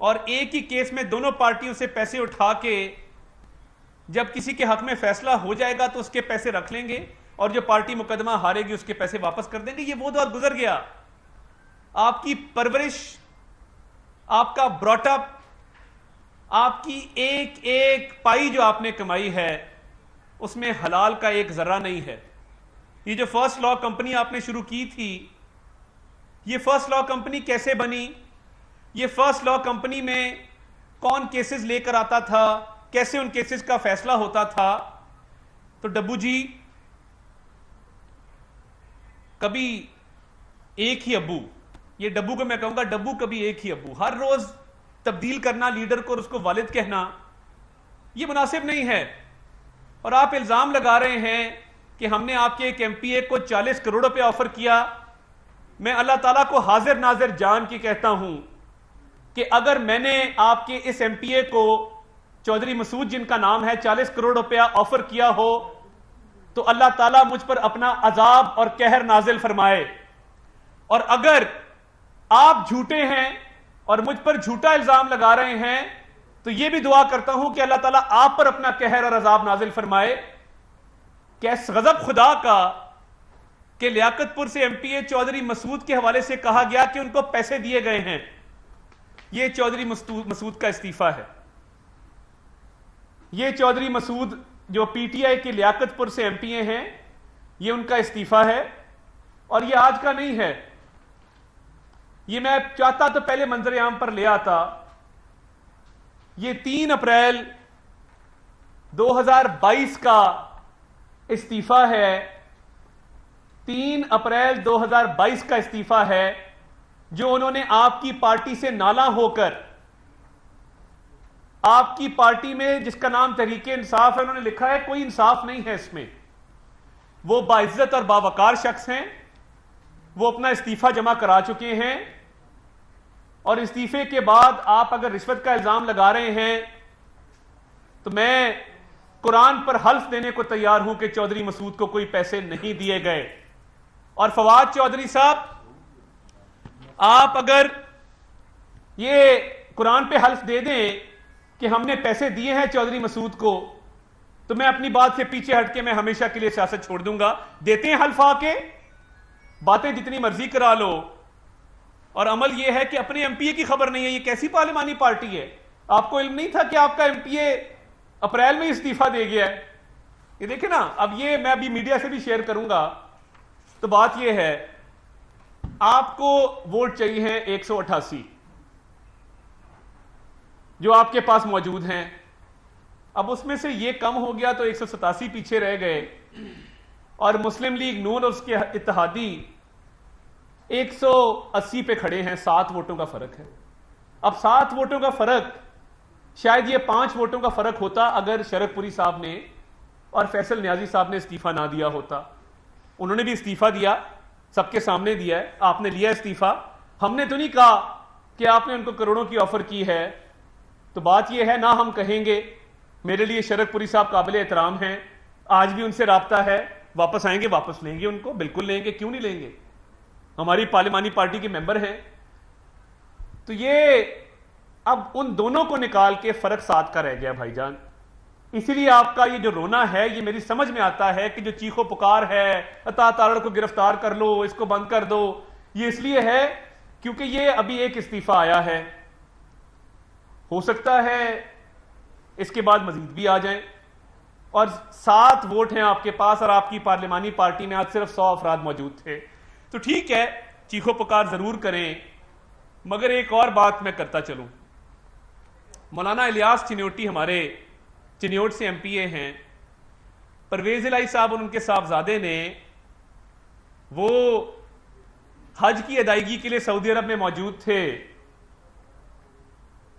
اور ایک ہی کیس میں دونوں پارٹیوں سے پیسے اٹھا کے جب کسی کے حق میں فیصلہ ہو جائے گا تو اس کے پیسے رکھ لیں گے اور جو پارٹی مقدمہ ہارے گی اس کے پیسے واپس کر دیں گے. یہ وہ دور گزر گیا. آپ کی پرورش، آپ کا براٹ اپ، آپ کی ایک ایک پائی جو آپ نے کمائی ہے اس میں حلال کا ایک ذرہ نہیں ہے. یہ جو فرسٹ لا کمپنی آپ نے شروع کی تھی، یہ فرسٹ لا کمپنی کیسے بنی؟ یہ فرسٹ لا کمپنی میں کون کیسز لے کر آتا تھا، کیسے ان کیسز کا فیصلہ ہوتا تھا؟ تو ڈبو جی کبھی ایک ہی ابو، یہ ڈبو کو میں کہوں گا ڈبو کبھی ایک ہی ابو، ہر روز تبدیل کرنا لیڈر کو اور اس کو والد کہنا یہ مناسب نہیں ہے. اور آپ الزام لگا رہے ہیں کہ ہم نے آپ کے ایک ایم پی اے کو 40 کروڑ روپے آفر کیا. میں اللہ تعالیٰ کو حاضر ناظر جان کے کہتا ہوں کہ اگر میں نے آپ کے اس ایم پی اے کو چودھری مسعود جن کا نام ہے 40 کروڑ روپیہ آفر کیا ہو تو اللہ تعالیٰ مجھ پر اپنا عذاب اور قہر نازل فرمائے. اور اگر آپ جھوٹے ہیں اور مجھ پر جھوٹا الزام لگا رہے ہیں تو یہ بھی دعا کرتا ہوں کہ اللہ تعالیٰ آپ پر اپنا قہر اور عذاب نازل فرمائے. کیس غضب خدا کا کہ لیاقت پور سے ایم پی اے چودھری مسعود کے حوالے سے کہا گیا کہ ان کو پیسے دیے گئے ہیں. یہ چودھری مسعود کا استعفیٰ ہے. یہ چودھری مسعود جو پی ٹی آئی کے لیاقت پور سے ایم پی اے ہیں، یہ ان کا استعفیٰ ہے. اور یہ آج کا نہیں ہے، یہ میں چاہتا تو پہلے منظر عام پر لے آتا. یہ 3 اپریل 2022 کا استعفیٰ ہے. 3 اپریل 2022 کا استعفیٰ ہے جو انہوں نے آپ کی پارٹی سے نالاں ہو کر، آپ کی پارٹی میں جس کا نام تحریک انصاف ہے، انہوں نے لکھا ہے کوئی انصاف نہیں ہے اس میں. وہ باعزت اور باوقار شخص ہیں، وہ اپنا استعفیٰ جمع کرا چکے ہیں. اور استعفے کے بعد آپ اگر رشوت کا الزام لگا رہے ہیں تو میں قرآن پر حلف دینے کو تیار ہوں کہ چودھری مسعود کو کوئی پیسے نہیں دیے گئے. اور فواد چودھری صاحب، آپ اگر یہ قرآن پہ حلف دے دیں کہ ہم نے پیسے دیے ہیں چودھری مسعود کو تو میں اپنی بات سے پیچھے ہٹ کے میں ہمیشہ کے لیے سیاست چھوڑ دوں گا. دیتے ہیں حلف آ کے، باتیں جتنی مرضی کرا لو. اور عمل یہ ہے کہ اپنے ایم پی اے کی خبر نہیں ہے. یہ کیسی پارلیمانی پارٹی ہے؟ آپ کو علم نہیں تھا کہ آپ کا ایم پی اے اپریل میں استعفیٰ دے گیا ہے؟ یہ دیکھیں نا، اب یہ میں ابھی میڈیا سے بھی شیئر کروں گا. تو بات یہ ہے، آپ کو ووٹ چاہیے ہیں 188 جو آپ کے پاس موجود ہیں. اب اس میں سے یہ کم ہو گیا تو 187 پیچھے رہ گئے. اور مسلم لیگ نون اور اس کے اتحادی 180 پہ کھڑے ہیں. 7 ووٹوں کا فرق ہے. اب 7 ووٹوں کا فرق، شاید یہ 5 ووٹوں کا فرق ہوتا اگر شرف پوری صاحب نے اور فیصل نیازی صاحب نے استعفیٰ نہ دیا ہوتا. انہوں نے بھی استعفیٰ دیا، سب کے سامنے دیا ہے. آپ نے لیا استعفیٰ. ہم نے تو نہیں کہا کہ آپ نے ان کو کروڑوں کی آفر کی ہے. تو بات یہ ہے، نہ ہم کہیں گے. میرے لیے شرف پوری صاحب قابل احترام ہیں، آج بھی ان سے رابطہ ہے. واپس آئیں گے واپس لیں گے ان کو، بالکل لیں گے، کیوں نہیں لیں گے؟ ہماری پارلیمانی پارٹی کے ممبر ہیں. تو یہ اب ان دونوں کو نکال کے فرق 7 کا رہ گیا بھائی جان. اسی لیے آپ کا یہ جو رونا ہے یہ میری سمجھ میں آتا ہے کہ جو چیخو پکار ہے عطا تارڑ کو گرفتار کر لو، اس کو بند کر دو، یہ اس لیے ہے کیونکہ یہ ابھی ایک استعفیٰ آیا ہے. ہو سکتا ہے اس کے بعد مزید بھی آ جائیں. اور 7 ووٹ ہیں آپ کے پاس اور آپ کی پارلیمانی پارٹی میں آج صرف 100 افراد موجود تھے. تو ٹھیک ہے، چیخو پکار ضرور کریں، مگر ایک اور بات میں کرتا چلوں. مولانا الیاس چنیوٹی ہمارے چنیوٹ سے ایم پی اے ہیں. پرویز الہی صاحب اور ان کے صاحبزادے نے وہ حج کی ادائیگی کے لیے سعودی عرب میں موجود تھے.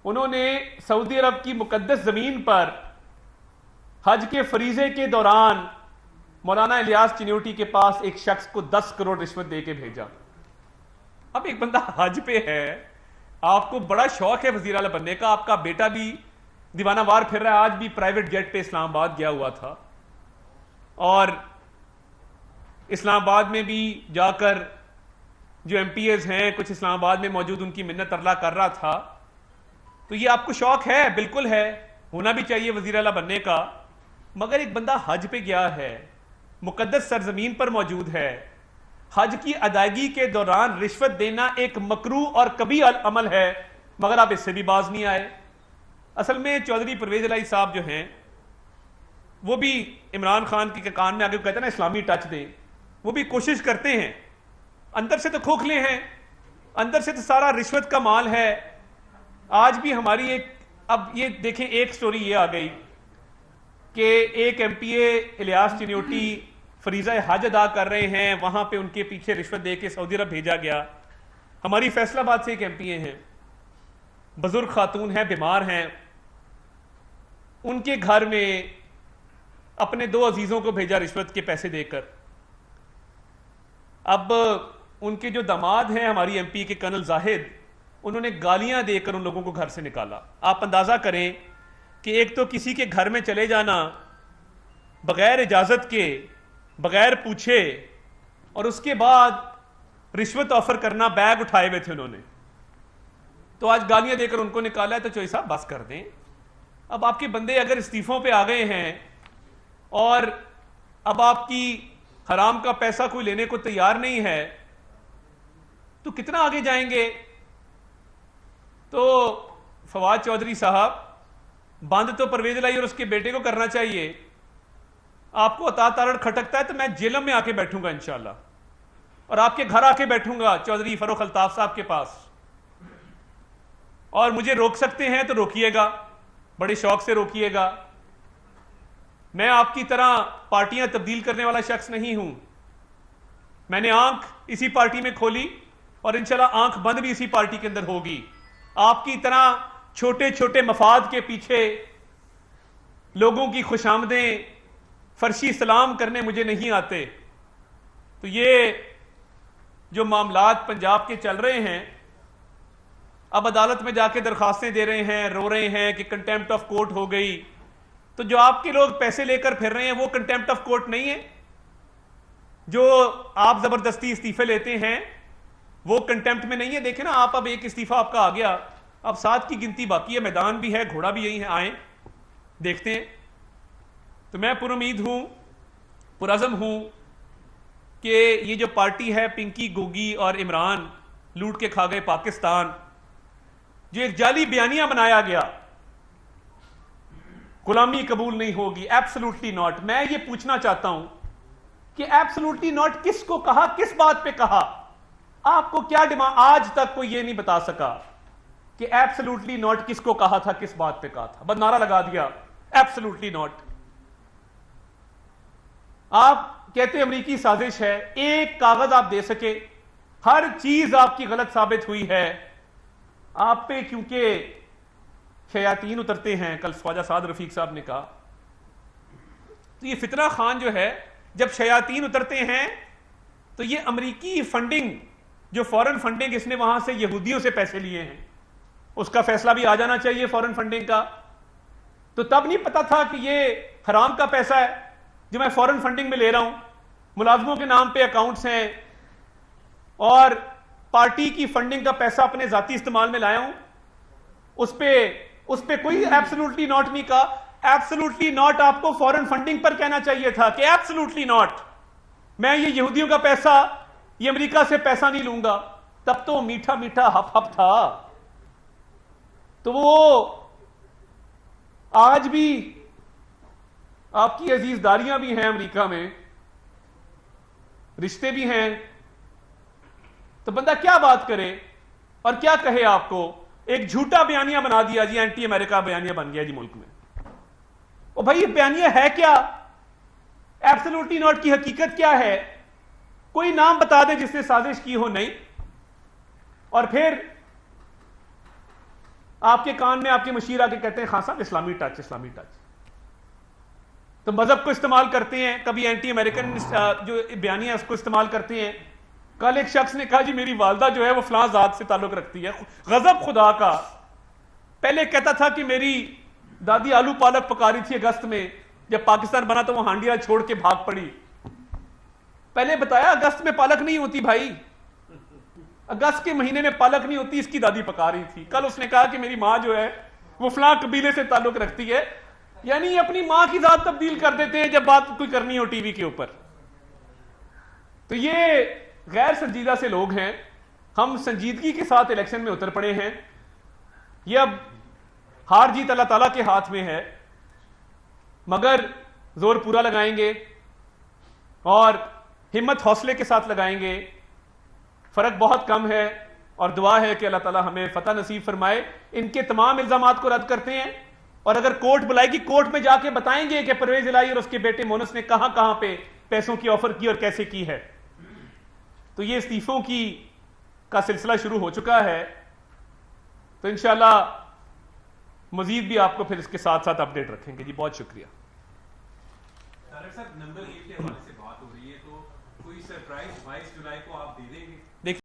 انہوں نے سعودی عرب کی مقدس زمین پر حج کے فریضے کے دوران مولانا الیاس چنیوٹی کے پاس ایک شخص کو 10 کروڑ رشوت دے کے بھیجا. اب ایک بندہ حج پہ ہے، آپ کو بڑا شوق ہے وزیر اعلیٰ بننے کا، آپ کا بیٹا بھی دیوانہ وار پھر رہا ہے، آج بھی پرائیویٹ جیٹ پہ اسلام آباد گیا ہوا تھا. اور اسلام آباد میں بھی جا کر جو ایم پی ایز ہیں کچھ اسلام آباد میں موجود ان کی منت ارلا کر رہا تھا. تو یہ آپ کو شوق ہے، بالکل ہے، ہونا بھی چاہیے وزیر اعلیٰ بننے کا، مگر ایک بندہ حج پہ گیا ہے، مقدس سرزمین پر موجود ہے، حج کی ادائیگی کے دوران رشوت دینا ایک مکروہ اور کبیح عمل ہے، مگر آپ اس سے بھی باز نہیں آئے۔ اصل میں چودھری پرویز الہی صاحب جو ہیں وہ بھی عمران خان کے کان میں آگے کہتے ہیں نا اسلامی ٹچ دیں، وہ بھی کوشش کرتے ہیں، اندر سے تو کھوکھلے ہیں، اندر سے تو سارا رشوت کا مال ہے۔ آج بھی ہماری ایک، اب یہ دیکھیں ایک سٹوری یہ آ گئی کہ ایک ایم پی اے الیاس چنیوٹی فریضہ حج ادا کر رہے ہیں، وہاں پہ ان کے پیچھے رشوت دے کے سعودی عرب بھیجا گیا۔ ہماری فیصل آباد سے ایک ایم پی اے ہیں، بزرگ خاتون ہیں، بیمار ہیں، ان کے گھر میں اپنے 2 عزیزوں کو بھیجا رشوت کے پیسے دے کر۔ اب ان کے جو داماد ہیں ہماری ایم پی کے کرنل زاہد، انہوں نے گالیاں دے کر ان لوگوں کو گھر سے نکالا۔ آپ اندازہ کریں کہ ایک تو کسی کے گھر میں چلے جانا بغیر اجازت کے، بغیر پوچھے، اور اس کے بعد رشوت آفر کرنا، بیگ اٹھائے ہوئے تھے انہوں نے، تو آج گالیاں دے کر ان کو نکالا ہے۔ تو چوہدری صاحب بس کر دیں، اب آپ کے بندے اگر استعفوں پہ آ گئے ہیں اور اب آپ کی حرام کا پیسہ کوئی لینے کو تیار نہیں ہے تو کتنا آگے جائیں گے؟ تو فواد چودھری صاحب، بند تو پرویز الہی اور اس کے بیٹے کو کرنا چاہیے۔ آپ کو عطا تارڑ کھٹکتا ہے تو میں جیلم میں آ کے بیٹھوں گا انشاءاللہ، اور آپ کے گھر آ کے بیٹھوں گا چودھری فروخ الطاف صاحب کے پاس، اور مجھے روک سکتے ہیں تو روکیے گا، بڑے شوق سے روکیے گا۔ میں آپ کی طرح پارٹیاں تبدیل کرنے والا شخص نہیں ہوں، میں نے آنکھ اسی پارٹی میں کھولی اور انشاءاللہ آنکھ بند بھی اسی پارٹی کے اندر ہوگی۔ آپ کی طرح چھوٹے چھوٹے مفاد کے پیچھے لوگوں کی خوشامدیں فرشی سلام کرنے مجھے نہیں آتے۔ تو یہ جو معاملات پنجاب کے چل رہے ہیں، اب عدالت میں جا کے درخواستیں دے رہے ہیں، رو رہے ہیں کہ کنٹیمپٹ آف کورٹ ہو گئی، تو جو آپ کے لوگ پیسے لے کر پھر رہے ہیں وہ کنٹیمپٹ آف کورٹ نہیں ہے؟ جو آپ زبردستی استعفے لیتے ہیں وہ کنٹیمپٹ میں نہیں ہے؟ دیکھیں نا، آپ اب ایک استعفیٰ آپ کا آ گیا، اب 7 کی گنتی باقی ہے، میدان بھی ہے، گھوڑا بھی یہی ہے، آئیں دیکھتے ہیں۔ تو میں پر امید ہوں، پرعزم ہوں کہ یہ جو پارٹی ہے پنکی گوگی اور عمران لوٹ کے کھا گئے پاکستان، جو ایک جعلی بیانیہ بنایا گیا، غلامی قبول نہیں ہوگی، ایبسلوٹلی ناٹ۔ میں یہ پوچھنا چاہتا ہوں کہ ایبسلوٹلی ناٹ کس کو کہا، کس بات پہ کہا؟ آپ کو کیا ڈیمانڈ؟ آج تک کوئی یہ نہیں بتا سکا کہ ایبسلوٹلی ناٹ کس کو کہا تھا، کس بات پہ کہا تھا، بس نعرہ لگا دیا ایبسلوٹلی ناٹ۔ آپ کہتے ہیں امریکی سازش ہے، ایک کاغذ آپ دے سکے، ہر چیز آپ کی غلط ثابت ہوئی ہے۔ آپ پہ کیونکہ شیاطین اترتے ہیں، کل خواجہ سعد رفیق صاحب نے کہا، تو یہ فتنہ خان جو ہے، جب شیاطین اترتے ہیں تو یہ امریکی فنڈنگ، جو فورن فنڈنگ اس نے وہاں سے یہودیوں سے پیسے لیے ہیں، اس کا فیصلہ بھی آ جانا چاہیے فورن فنڈنگ کا۔ تو تب نہیں پتا تھا کہ یہ حرام کا پیسہ ہے جو میں فورن فنڈنگ میں لے رہا ہوں، ملازموں کے نام پہ اکاؤنٹس ہیں، اور پارٹی کی فنڈنگ کا پیسہ اپنے ذاتی استعمال میں لایا ہوں، اس پہ کوئی ایبسلوٹلی ناٹ نہیں کہا۔ ایبسلوٹلی ناٹ آپ کو فورن فنڈنگ پر کہنا چاہیے تھا کہ ایبسلوٹلی ناٹ، میں یہ یہودیوں کا پیسہ، یہ امریکہ سے پیسہ نہیں لوں گا۔ تب تو میٹھا میٹھا ہپ ہپ تھا۔ تو وہ آج بھی آپ کی عزیز داریاں بھی ہیں امریکہ میں، رشتے بھی ہیں، تو بندہ کیا بات کرے اور کیا کہے؟ آپ کو ایک جھوٹا بیانیہ بنا دیا جی، اینٹی امریکہ بیانیہ بن گیا جی ملک میں۔ اور بھائی یہ بیانیہ ہے کیا؟ ایبسلوٹلی ناٹ کی حقیقت کیا ہے؟ کوئی نام بتا دے جس نے سازش کی ہو؟ نہیں۔ اور پھر آپ کے کان میں آپ کے مشیر آ کے کہتے ہیں خان صاحب اسلامی ٹچ، اسلامی ٹچ، تو مذہب کو استعمال کرتے ہیں، کبھی اینٹی امریکن جو بیانیہ اس کو استعمال کرتے ہیں۔ کل ایک شخص نے کہا جی میری والدہ جو ہے وہ فلاں ذات سے تعلق رکھتی ہے، غضب خدا کا۔ پہلے کہتا تھا کہ میری دادی آلو پالک پکا رہی تھی اگست میں، جب پاکستان بنا تو وہ ہانڈیاں چھوڑ کے بھاگ پڑی۔ پہلے بتایا اگست میں پالک نہیں ہوتی بھائی، اگست کے مہینے میں پالک نہیں ہوتی، اس کی دادی پکا رہی تھی. کل اس نے کہا کہ میری ماں جو ہے وہ فلاں قبیلے سے تعلق رکھتی ہے. یعنی اپنی ماں کی ذات تبدیل کر دیتے ہیں جب بات کوئی کرنی ہو ٹی وی کے اوپر. تو یہ غیر سنجیدہ سے لوگ ہیں. ہم سنجیدگی کے ساتھ الیکشن میں اتر پڑے ہیں. یہ اب ہار جیت اللہ تعالیٰ کے ہاتھ میں ہے، مگر زور پورا لگائیں گے اور ہمت حوصلے کے ساتھ لگائیں گے. فرق بہت کم ہے اور دعا ہے کہ اللہ تعالیٰ ہمیں فتح نصیب فرمائے. ان کے تمام الزامات کو رد کرتے ہیں اور اگر کورٹ بلائے گی کورٹ میں جا کے بتائیں گے کہ پرویز الہی اور اس کے بیٹے مونس نے کہاں کہاں پہ پیسوں کی آفر کی اور کیسے کی ہے. تو یہ استعفوں کی کا سلسلہ شروع ہو چکا ہے. تو انشاءاللہ مزید بھی آپ کو پھر اس کے ساتھ ساتھ اپڈیٹ رکھیں گے. جی بہت شکریہ. طارق صاحب نمبر 1 کے حوالے سے بات ہو رہی ہے تو کوئی سرپرائز 22 جولائی کو آپ دے